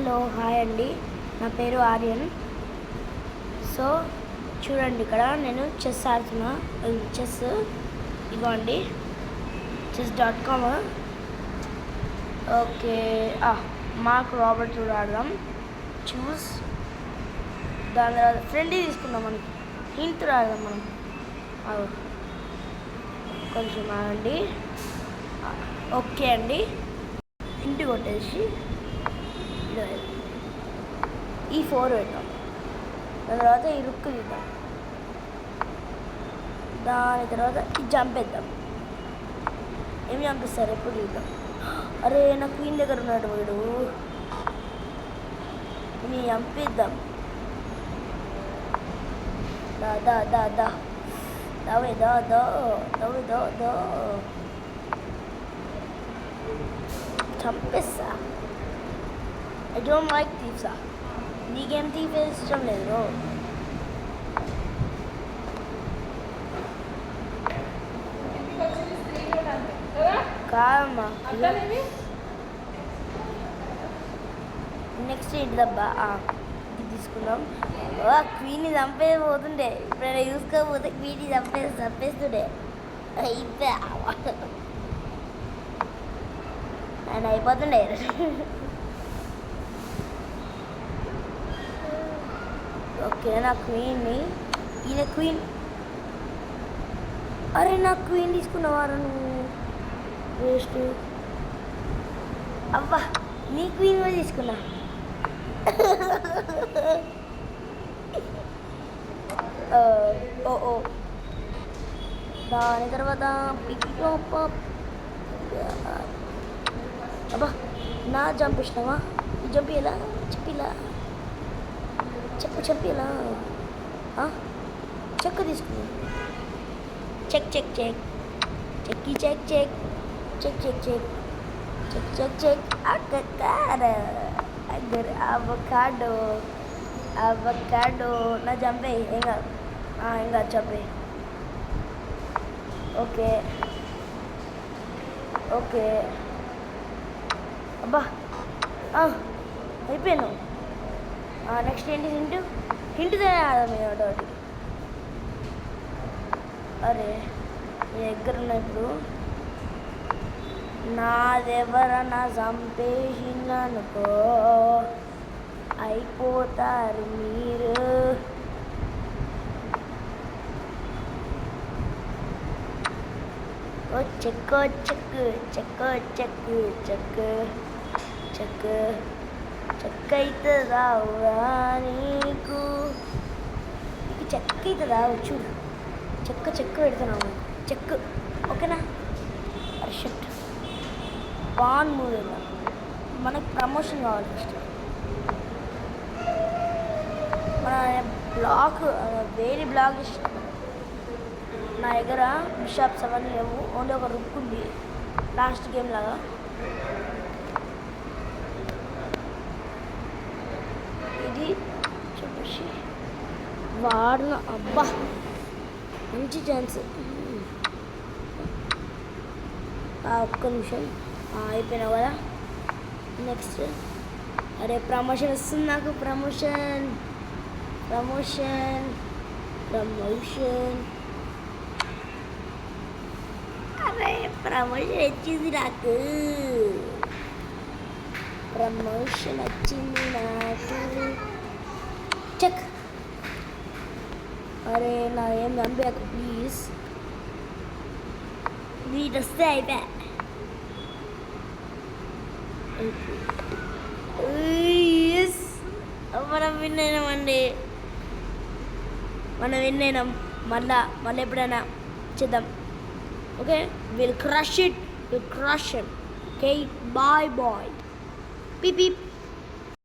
Hello hi అండి, నా పేరు ఆర్యన్. సో చూడండి, ఇక్కడ నేను చెస్ ఆడుతున్నా. చెస్ ఇవ్వండి, chess.com. ఓకే, మార్క్ రాబర్ట్ కూడా ఆడదాం. చూస్ దాని తర్వాత ఫ్రెండ్లీ తీసుకుందాం. మనకి హింట్ ఆడదాం మనం. కొంచెం ఆడండి. ఓకే అండి, హింట్ కొట్టేసి ఈ 4 పెట్టాం. దాని తర్వాత ఈ రుక్ తీద్దాం. దాని తర్వాత ఈ చంపేద్దాం. ఏం చంపిస్తారు ఎప్పుడు చూద్దాం. అరే, నా క్వీన్ దగ్గర ఉన్నాడు వీడు. నేను చంపిద్దాం. దా దా దా దా దావే దా దా దావే దా దా చంపేస్తా. ఐ డోంట్ లైక్ థీవ్సా. నీకేం థీఫ్ ఇష్టం లేదు. కాదమ్మా, నెక్స్ట్ ఏంటి దబ్బా, ఇది తీసుకున్నాం. క్వీన్ని చంపేపోతుండే, ఇప్పుడు చూసుకోకపోతే క్వీన్ని చంపేస్తుండే. ఆయన అయిపోతుండే. ఓకే, నా క్వీన్ని, ఈయన క్వీన్. అరే, నా క్వీన్ తీసుకున్నవారు నువ్వు, వేస్ట్. అబ్బా, నీ క్వీన్ కూడా తీసుకున్నా. ఓ దాని తర్వాత అబ్బా, నా జంప్ ఇష్టమా? ఈ జంప్ ఎలా చెప్పిలా, చెప్పు ఎలా చెక్క తీసుకున్నా. చెక్ చెక్ చెక్ చెక్కి చెక్ చెక్ చెక్ చెక్ చెక్ చెక్ చెక్ చెక్ అగ్గర్ అవకాడో నా చంపే. ఏం కాదు చంపే. ఓకే ఓకే, అబ్బా అయిపోయాను. నెక్స్ట్ ఏంటి? హింట్ ఆడదాం ఒకటి. అరే, నీ దగ్గర ఉన్న ఇప్పుడు నాదెవరన్నా చంపేసిందనుకో అయిపోతారు మీరు. ఓ చెక్కు చెక్కు చెక్కు చెక్కు చెక్కు చెక్కు చెక్క అవుతుందా నీకు? చెక్క అవుతుందా? చూడు, చెక్క పెడుతున్నావు. చెక్ ఓకేనా? Shut pan move. మనకు ప్రమోషన్ కావాలి ఫస్ట్. మన బ్లాక్ వేరే బ్లాక్ ఇష్టం. నా దగ్గర బిషప్స్ అవన్నీ లేవు, ఓన్లీ ఒక రుక్ ఉంది లాస్ట్ గేమ్ లాగా. ఇది చెప్పేసి వాడిన. అబ్బా, మంచి ఛాన్స్. ఒక్క నిమిషం, అయిపోయినావు కదా. నెక్స్ట్, అరే ప్రమోషన్ వస్తుంది నాకు. ప్రమోషన్ అరే ప్రమోషన్ వచ్చింది నాకు. చెక్. అరే, నా ఏం చంపాకు ప్లీజ్. వీటి వస్తే అయిపోయా. మనం విన్ అయినామండి. మళ్ళీ ఎప్పుడైనా చేద్దాం. Okay, will crush it. Okay, bye. Peep.